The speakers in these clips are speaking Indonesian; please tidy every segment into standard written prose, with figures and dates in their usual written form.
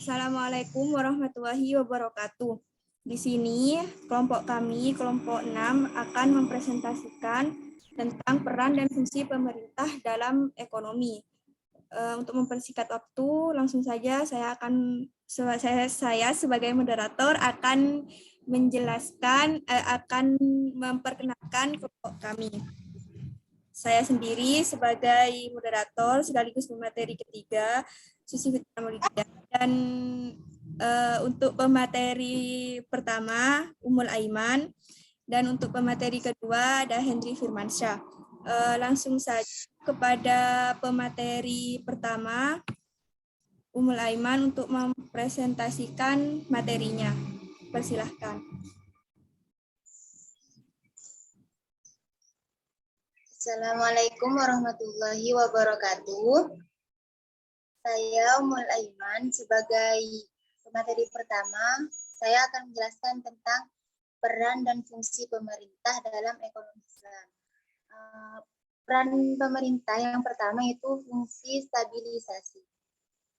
Assalamualaikum warahmatullahi wabarakatuh. Di sini kelompok kami, kelompok 6, akan mempresentasikan tentang peran dan fungsi pemerintah dalam ekonomi. Untuk mempersingkat waktu, langsung saja saya sebagai moderator akan menjelaskan, akan memperkenalkan kelompok kami. Saya sendiri sebagai moderator sekaligus pemateri ketiga, Susi Fitria Maulidia, dan untuk pemateri pertama Umul Aiman, dan untuk pemateri kedua ada Hendri Firmansyah. Langsung saja kepada pemateri pertama Umul Aiman untuk mempresentasikan materinya. Persilahkan. Assalamualaikum warahmatullahi wabarakatuh. Saya Umul Aiman sebagai pemateri pertama, saya akan menjelaskan tentang peran dan fungsi pemerintah dalam ekonomi Islam. Peran pemerintah yang pertama itu fungsi stabilisasi.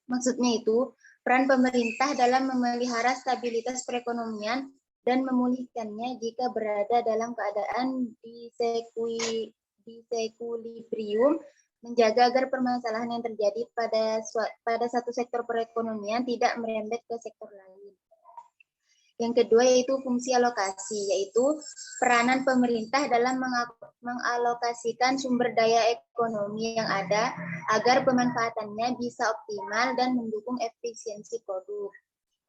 Maksudnya itu, peran pemerintah dalam memelihara stabilitas perekonomian dan memulihkannya jika berada dalam keadaan disequilibrium, menjaga agar permasalahan yang terjadi pada satu sektor perekonomian tidak merembet ke sektor lain. Yang kedua yaitu fungsi alokasi, yaitu peranan pemerintah dalam mengalokasikan sumber daya ekonomi yang ada agar pemanfaatannya bisa optimal dan mendukung efisiensi produk.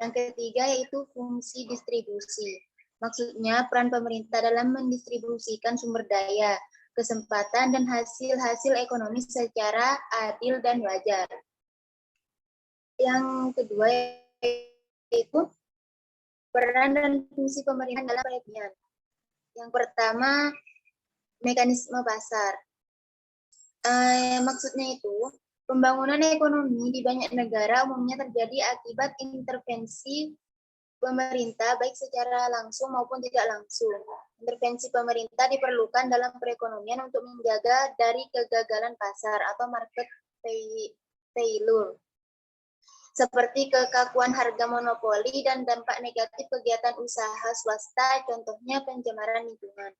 Yang ketiga yaitu fungsi distribusi. Maksudnya peran pemerintah dalam mendistribusikan sumber daya, kesempatan, dan hasil-hasil ekonomi secara adil dan wajar. Yang kedua yaitu peran dan fungsi pemerintah dalam perekonomian. Yang pertama, mekanisme pasar. Maksudnya itu, pembangunan ekonomi di banyak negara umumnya terjadi akibat intervensi pemerintah baik secara langsung maupun tidak langsung. Intervensi pemerintah diperlukan dalam perekonomian untuk menjaga dari kegagalan pasar atau market failure, seperti kekakuan harga monopoli dan dampak negatif kegiatan usaha swasta, contohnya pencemaran lingkungan.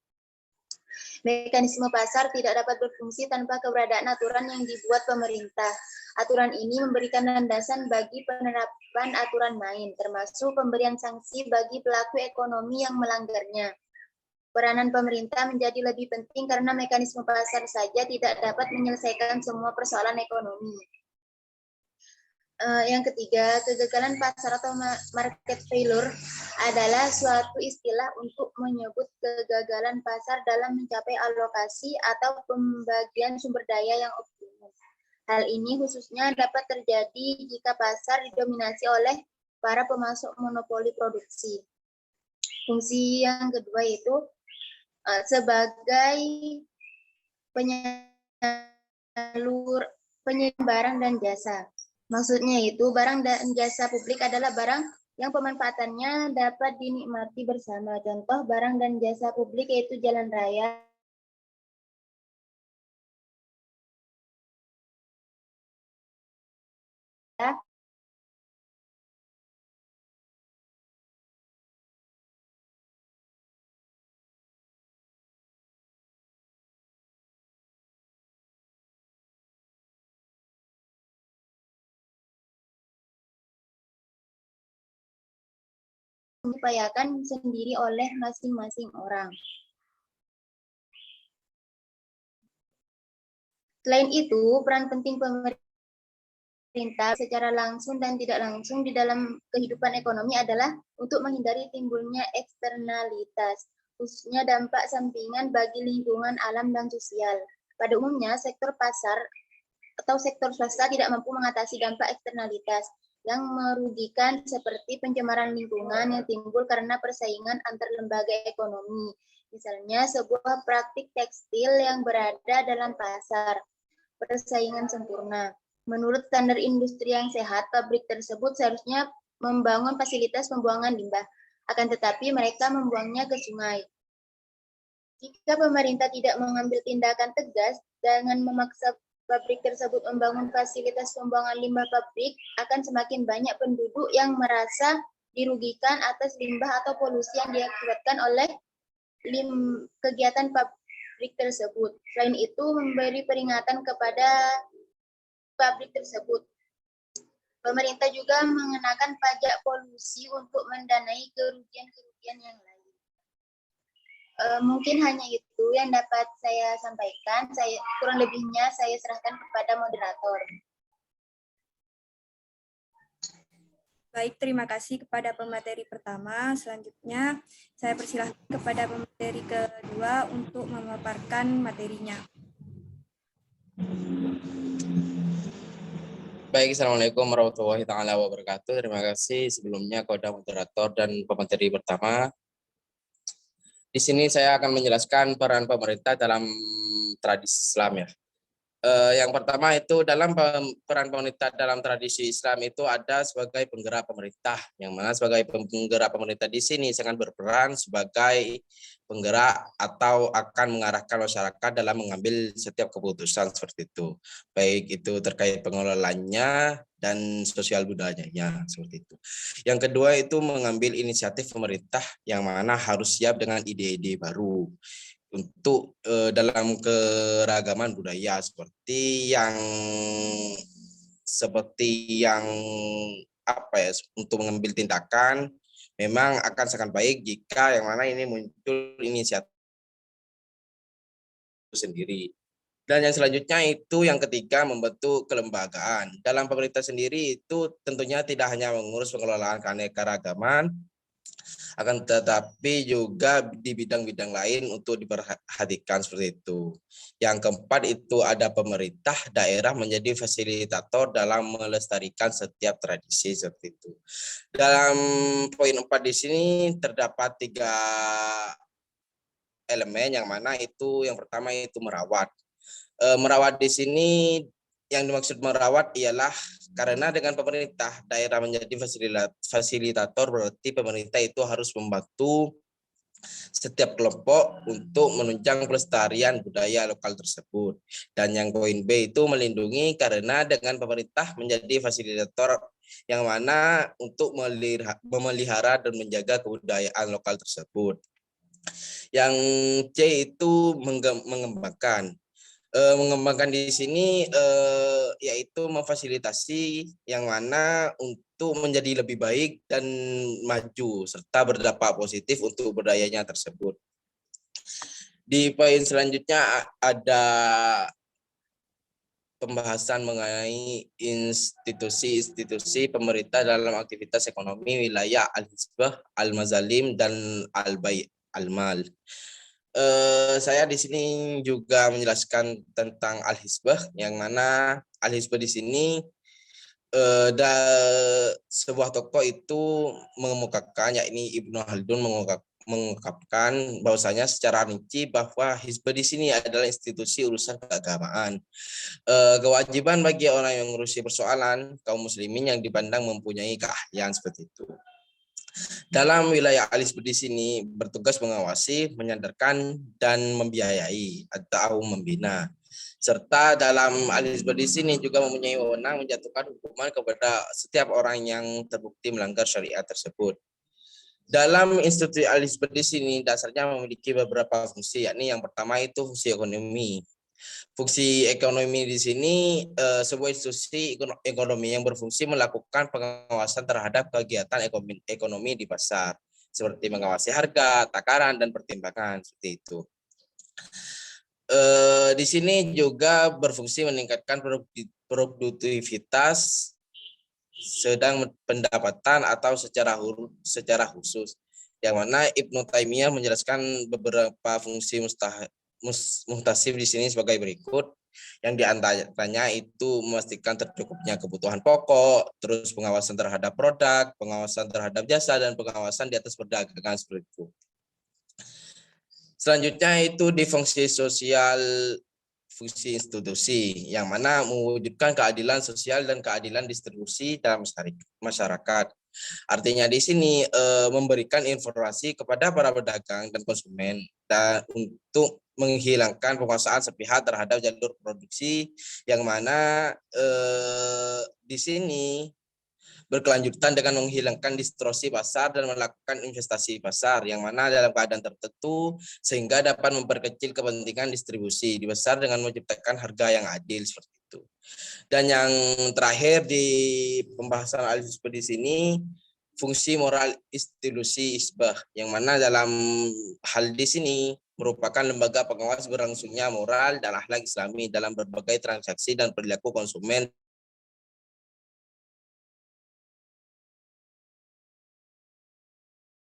Mekanisme pasar tidak dapat berfungsi tanpa keberadaan aturan yang dibuat pemerintah. Aturan ini memberikan landasan bagi penerapan aturan main, termasuk pemberian sanksi bagi pelaku ekonomi yang melanggarnya. Peranan pemerintah menjadi lebih penting karena mekanisme pasar saja tidak dapat menyelesaikan semua persoalan ekonomi. Yang ketiga, kegagalan pasar atau market failure adalah suatu istilah untuk menyebut kegagalan pasar dalam mencapai alokasi atau pembagian sumber daya yang optimal. Hal ini khususnya dapat terjadi jika pasar didominasi oleh para pemasok monopoli produksi. Fungsi yang kedua itu sebagai penyalur barang dan jasa. Maksudnya itu, barang dan jasa publik adalah barang yang pemanfaatannya dapat dinikmati bersama. Contoh barang dan jasa publik yaitu jalan raya, diupayakan sendiri oleh masing-masing orang. Selain itu, peran penting pemerintah secara langsung dan tidak langsung di dalam kehidupan ekonomi adalah untuk menghindari timbulnya eksternalitas, khususnya dampak sampingan bagi lingkungan alam dan sosial. Pada umumnya, sektor pasar atau sektor swasta tidak mampu mengatasi dampak eksternalitas yang merugikan seperti pencemaran lingkungan yang timbul karena persaingan antar lembaga ekonomi. Misalnya sebuah praktik tekstil yang berada dalam pasar, persaingan sempurna. Menurut standar industri yang sehat, pabrik tersebut seharusnya membangun fasilitas pembuangan limbah, akan tetapi mereka membuangnya ke sungai. Jika pemerintah tidak mengambil tindakan tegas dengan memaksa pabrik tersebut membangun fasilitas pembuangan limbah pabrik, akan semakin banyak penduduk yang merasa dirugikan atas limbah atau polusi yang diakibatkan oleh kegiatan pabrik tersebut. Selain itu, memberi peringatan kepada pabrik tersebut. Pemerintah juga mengenakan pajak polusi untuk mendanai kerugian-kerugian yang lain. Mungkin hanya itu yang dapat saya sampaikan. Kurang lebihnya saya serahkan kepada moderator. Baik, terima kasih kepada pemateri pertama. Selanjutnya, saya persilahkan kepada pemateri kedua untuk memaparkan materinya. Baik, Assalamualaikum warahmatullahi wabarakatuh. Terima kasih sebelumnya kepada moderator dan pemateri pertama. Di sini saya akan menjelaskan peran pemerintah dalam tradisi Islam ya. Yang pertama itu dalam peran pemerintah dalam tradisi Islam itu ada sebagai penggerak pemerintah, yang mana sebagai penggerak pemerintah di sini sangat berperan sebagai penggerak atau akan mengarahkan masyarakat dalam mengambil setiap keputusan seperti itu, baik itu terkait pengelolaannya dan sosial budayanya seperti itu. Yang kedua itu mengambil inisiatif pemerintah yang mana harus siap dengan ide-ide baru untuk dalam keragaman budaya seperti yang apa ya, untuk mengambil tindakan memang akan sangat baik jika yang mana ini muncul inisiatif sendiri. Dan yang selanjutnya itu yang ketiga membentuk kelembagaan. Dalam pemerintah sendiri itu tentunya tidak hanya mengurus pengelolaan keanekaragaman, akan tetapi juga di bidang-bidang lain untuk diperhatikan seperti itu. Yang keempat itu ada pemerintah daerah menjadi fasilitator dalam melestarikan setiap tradisi seperti itu. Dalam poin 4 di sini terdapat 3 elemen, yang mana itu yang pertama itu merawat. Merawat di sini yang dimaksud merawat ialah karena dengan pemerintah daerah menjadi fasilitator, berarti pemerintah itu harus membantu setiap kelompok untuk menunjang pelestarian budaya lokal tersebut. Dan yang poin B itu melindungi, karena dengan pemerintah menjadi fasilitator yang mana untuk memelihara dan menjaga kebudayaan lokal tersebut. Yang C itu mengembangkan. Mengembangkan di sini yaitu memfasilitasi yang mana untuk menjadi lebih baik dan maju serta berdampak positif untuk budayanya tersebut. Di poin selanjutnya ada pembahasan mengenai institusi-institusi pemerintah dalam aktivitas ekonomi wilayah al-hizbah, al-mazalim, dan al-mal. Saya di sini juga menjelaskan tentang al-hizbah, yang mana al-hizbah di sini sebuah tokoh itu mengemukakan, yakni Ibnu Khaldun mengungkapkan bahwasanya secara rinci bahwa hizbah di sini adalah institusi urusan keagamaan. Kewajiban bagi orang yang mengurusi persoalan kaum muslimin yang dipandang mempunyai keahlian seperti itu. Dalam wilayah al-hizbah di sini bertugas mengawasi, menyadarkan, dan membiayai atau membina. Serta dalam al-hizbah di sini juga mempunyai wewenang menjatuhkan hukuman kepada setiap orang yang terbukti melanggar syariat tersebut. Dalam institusi al-hizbah di sini dasarnya memiliki beberapa fungsi, yakni yang pertama itu fungsi ekonomi. Fungsi ekonomi di sini sebuah institusi ekonomi yang berfungsi melakukan pengawasan terhadap kegiatan ekonomi di pasar, seperti mengawasi harga, takaran, dan pertimbangan seperti itu. Di sini juga berfungsi meningkatkan produktivitas, sedang pendapatan atau secara khusus, yang mana Ibnu Taimiyah menjelaskan beberapa fungsi muhtasib di sini sebagai berikut, yang diantaranya itu memastikan tercukupnya kebutuhan pokok, terus pengawasan terhadap produk, pengawasan terhadap jasa, dan pengawasan di atas perdagangan seperti itu. Selanjutnya itu di fungsi sosial, fungsi institusi, yang mana mewujudkan keadilan sosial dan keadilan distribusi dalam masyarakat. Artinya di sini memberikan informasi kepada para pedagang dan konsumen dan untuk menghilangkan penguasaan sepihak terhadap jalur produksi yang mana di sini berkelanjutan dengan menghilangkan distorsi pasar dan melakukan investasi pasar yang mana dalam keadaan tertentu sehingga dapat memperkecil kepentingan distribusi dibesar dengan menciptakan harga yang adil seperti itu. Dan yang terakhir di pembahasan alif di sini fungsi moral institusi Hisbah yang mana dalam hal di sini merupakan lembaga pengawas berlangsungnya moral dan akhlak Islami dalam berbagai transaksi dan perilaku konsumen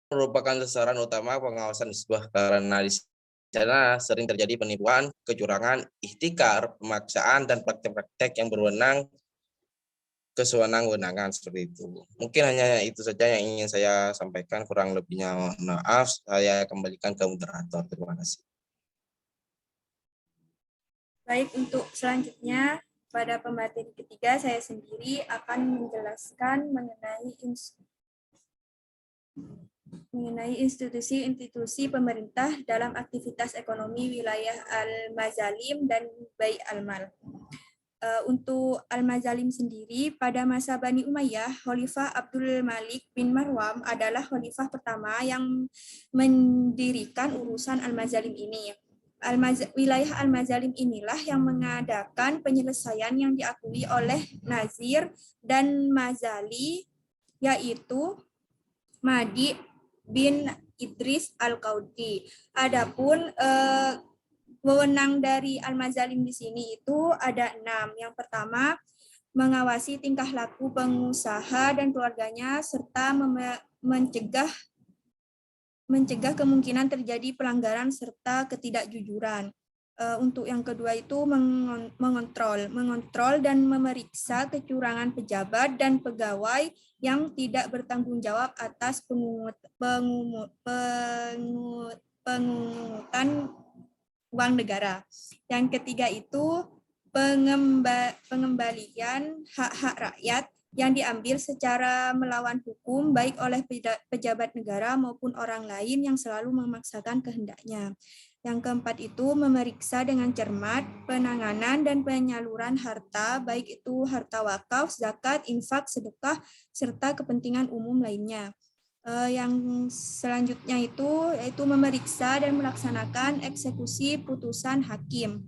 merupakan sasaran utama pengawasan Hisbah karena di sana sering terjadi penipuan, kecurangan, ihtikar, pemaksaan, dan praktek-praktek yang berwenang kesewenang-wenangan seperti itu. Mungkin hanya itu saja yang ingin saya sampaikan, kurang lebihnya maaf, saya kembalikan ke moderator. Terima kasih. Baik, untuk selanjutnya pada pemateri ketiga saya sendiri akan menjelaskan mengenai institusi-institusi pemerintah dalam aktivitas ekonomi wilayah Al-Mazalim dan Bai Al-Mal. Untuk Al-Mazalim sendiri, pada masa Bani Umayyah, Khalifah Abdul Malik bin Marwan adalah khalifah pertama yang mendirikan urusan Al-Mazalim ini. Wilayah Al-Mazalim inilah yang mengadakan penyelesaian yang diakui oleh Nazir dan Mazali, yaitu Madi bin Idris Al-Qaudi. Adapun wewenang dari Al-Mazalim di sini itu ada 6. Yang pertama, mengawasi tingkah laku pengusaha dan keluarganya serta mencegah kemungkinan terjadi pelanggaran serta ketidakjujuran. Untuk yang kedua itu mengontrol dan memeriksa kecurangan pejabat dan pegawai yang tidak bertanggung jawab atas pengungutan uang negara. Yang ketiga itu pengembalian hak-hak rakyat yang diambil secara melawan hukum baik oleh pejabat negara maupun orang lain yang selalu memaksakan kehendaknya. Yang keempat itu memeriksa dengan cermat penanganan dan penyaluran harta, baik itu harta wakaf, zakat, infak, sedekah, serta kepentingan umum lainnya. Yang selanjutnya itu yaitu memeriksa dan melaksanakan eksekusi putusan hakim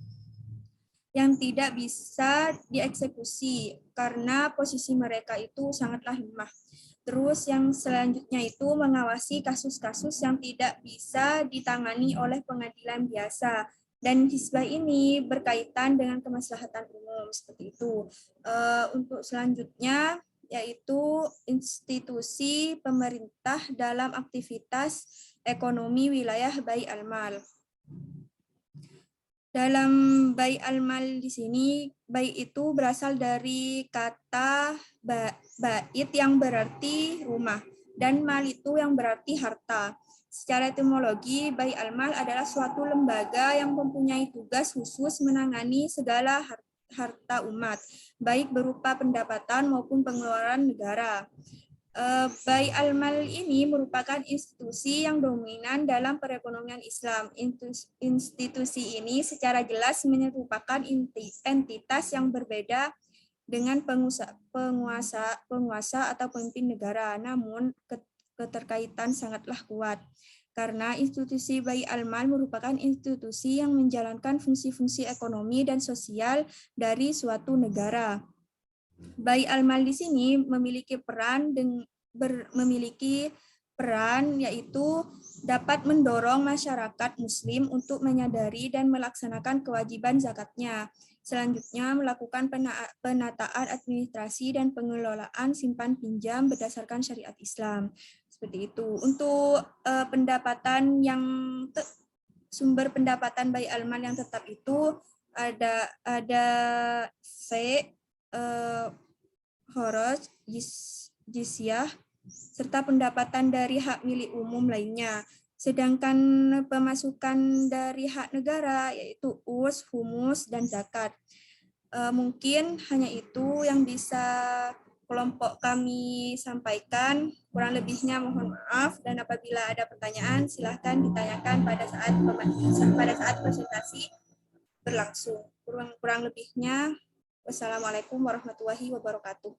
yang tidak bisa dieksekusi karena posisi mereka itu sangatlah lemah. Terus yang selanjutnya itu mengawasi kasus-kasus yang tidak bisa ditangani oleh pengadilan biasa. Dan Hisbah ini berkaitan dengan kemaslahatan umum seperti itu. Untuk selanjutnya yaitu institusi pemerintah dalam aktivitas ekonomi wilayah Bai Al-Mal. Dalam Bai Al-Mal di sini, Bai itu berasal dari kata bait yang berarti rumah dan mal itu yang berarti harta. Secara etimologi, Bai Al-Mal adalah suatu lembaga yang mempunyai tugas khusus menangani segala harta umat, baik berupa pendapatan maupun pengeluaran negara. Bai Al-Mal ini merupakan institusi yang dominan dalam perekonomian Islam. Institusi ini secara jelas merupakan entitas yang berbeda dengan penguasa atau pemimpin negara, namun keterkaitan sangatlah kuat. Karena institusi Bai Al-Mal merupakan institusi yang menjalankan fungsi-fungsi ekonomi dan sosial dari suatu negara. Bai Al-Mal di sini memiliki peran yaitu dapat mendorong masyarakat muslim untuk menyadari dan melaksanakan kewajiban zakatnya. Selanjutnya melakukan penataan administrasi dan pengelolaan simpan pinjam berdasarkan syariat Islam. Seperti itu. Untuk sumber pendapatan Bai Al-Mal yang tetap itu ada Kharaj, jizyah, serta pendapatan dari hak milik umum lainnya. Sedangkan pemasukan dari hak negara yaitu us, humus, dan zakat. Mungkin hanya itu yang bisa kelompok kami sampaikan. Kurang lebihnya mohon maaf, dan apabila ada pertanyaan silahkan ditanyakan pada saat presentasi berlangsung. Kurang lebihnya, wassalamualaikum warahmatullahi wabarakatuh.